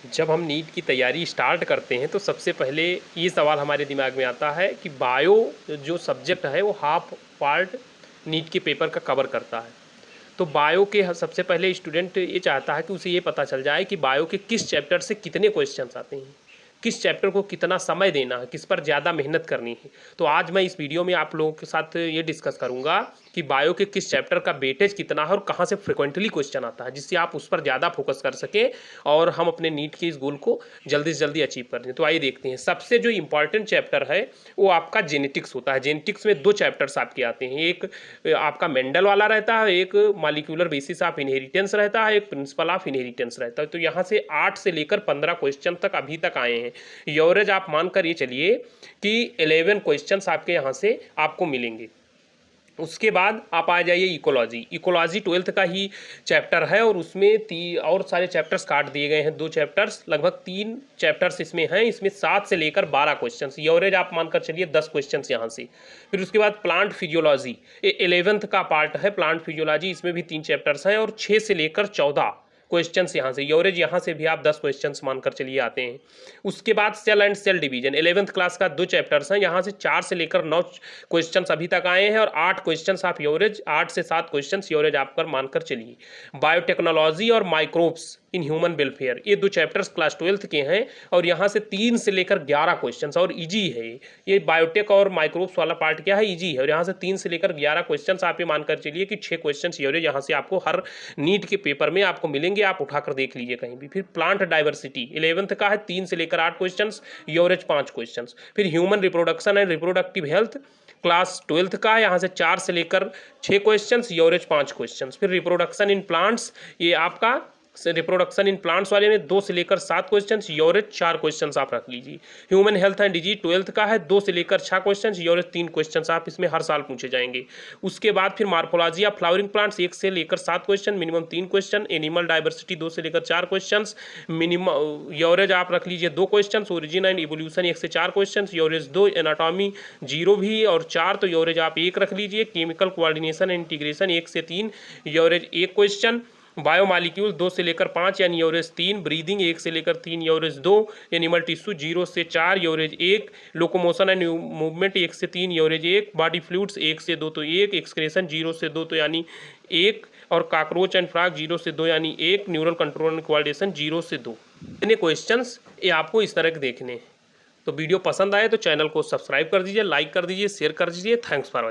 जब हम नीट की तैयारी स्टार्ट करते हैं तो सबसे पहले ये सवाल हमारे दिमाग में आता है कि बायो जो सब्जेक्ट है वो हाफ पार्ट नीट के पेपर का कवर करता है। तो बायो के सबसे पहले स्टूडेंट ये चाहता है कि उसे ये पता चल जाए कि बायो के किस चैप्टर से कितने क्वेश्चंस आते हैं, किस चैप्टर को कितना समय देना है, किस पर ज़्यादा मेहनत करनी है। तो आज मैं इस वीडियो में आप लोगों के साथ ये डिस्कस करूंगा कि बायो के किस चैप्टर का वेटेज कितना है और कहाँ से फ्रिक्वेंटली क्वेश्चन आता है, जिससे आप उस पर ज़्यादा फोकस कर सकें और हम अपने नीट के इस गोल को जल्दी से जल्दी अचीव कर दें। तो आइए देखते हैं। सबसे जो इंपॉर्टेंट चैप्टर है वो आपका जेनेटिक्स होता है। जेनेटिक्स में दो चैप्टर्स आपके आते हैं, एक आपका मेंडल वाला रहता है, एक मॉलिक्यूलर बेसिस ऑफ इनहेरिटेंस रहता है, एक प्रिंसिपल ऑफ इनहेरिटेंस रहता है। तो यहाँ से 8 से लेकर 15 क्वेश्चन तक अभी तक आए हैं। एवरेज आप मानकर ये चलिए कि 11 क्वेश्चंस आपके यहाँ से आपको मिलेंगे। उसके बाद आप आ जाइए इकोलॉजी। इकोलॉजी 12th का ही चैप्टर है और उसमें और सारे चैप्टर्स काट दिए गए हैं। 2 चैप्टर्स, लगभग 3 चैप्टर्स इसमें हैं। इसमें 7 से लेकर 12 क्वेश्चंस, एवरेज आप मानकर चलिए 10 क्वेश्चंस यहाँ से। फिर उसके बाद प्लांट फिजियोलॉजी, ये 11th का पार्ट है प्लांट फिजियोलॉजी। इसमें भी 3 चैप्टर्स हैं और 6 से लेकर 14 क्वेश्चंस यहाँ से। एवरेज यहाँ से भी आप 10 क्वेश्चंस मानकर चलिए आते हैं। उसके बाद cell and cell division 11th class का 2 चैप्टर्स हैं। यहाँ से 4 से लेकर 9 क्वेश्चंस अभी तक आए हैं और 8 क्वेश्चंस आप एवरेज, 8 से 7 क्वेश्चंस एवरेज आप पर मानकर चलिए। बायोटेक्नोलॉजी और माइक्रोब्स इन ह्यूमन वेलफेयर, ये 2 चैप्टर्स क्लास 12th के हैं और यहाँ से 3 से लेकर 11 क्वेश्चंस और इजी है। ये बायोटेक और माइक्रोब्स वाला पार्ट क्या है, इजी है। और यहाँ से 3 से लेकर 11 क्वेश्चंस आप ये मानकर चलिए कि 6 क्वेश्चंस एवरेज यहाँ से आपको हर नीट के पेपर में आपको मिलेंगे। आप उठाकर देख लीजिए कहीं भी। फिर प्लांट डाइवर्सिटी 11th का है, 3 से लेकर 8 क्वेश्चंस, एवरेज 5 क्वेश्चंस। फिर human reproduction and reproductive health class 12th का है, यहाँ से 4 से लेकर 6 क्वेश्चंस, एवरेज 5 क्वेश्चंस। फिर रिप्रोडक्शन इन प्लांट्स, ये आपका रिप्रोडक्शन इन प्लांट्स वाले में 2 से लेकर 7 क्वेश्चन, एवरेज 4 क्वेश्चन आप रख लीजिए। Human health and disease 12th का है, 2 से लेकर 6 क्वेश्चन, एवरेज 3 क्वेश्चन आप इसमें हर साल पूछे जाएंगे। उसके बाद फिर मार्फोलॉजी ऑफ फ्लावरिंग प्लांट्स 1 से लेकर 7 question, minimum 3 question. Animal diversity 2 से लेकर 4 क्वेश्चन, मिनिमम एवरेज आप रख लीजिए 2 क्वेश्चन। ओरिजिन एंड इवोल्यूशन 1 से 4 क्वेश्चन, एवरेज 2। एनाटॉमी 0 भी और 4, तो एवरेज आप 1 रख लीजिए। केमिकल कोऑर्डिनेशन एंड इंटीग्रेशन 1 से 3, एवरेज 1 क्वेश्चन। बायोमालिक्यूल 2 से लेकर 5 यानी एवरेज 3। ब्रीदिंग 1 से लेकर 3, एवरेज 2। एनिमल टिश्यू 0 से 4, एवरेज 1। लोकोमोशन एंड मूवमेंट 1 से 3, एवरेज 1। बॉडी फ्लूइड्स 1 से 2 तो 1। एक्सक्रेशन 0 से 2 तो यानी 1। और कॉकरोच एंड फ्रॉग 0 से 2 यानी 1। न्यूरल कंट्रोल एंड कोऑर्डिनेशन 0 से 2। इतने क्वेश्चंस ये आपको इस तरह के देखने हैं। तो वीडियो पसंद आए तो चैनल को सब्सक्राइब कर दीजिए, लाइक कर दीजिए, शेयर कर दीजिए। Thanks for watching.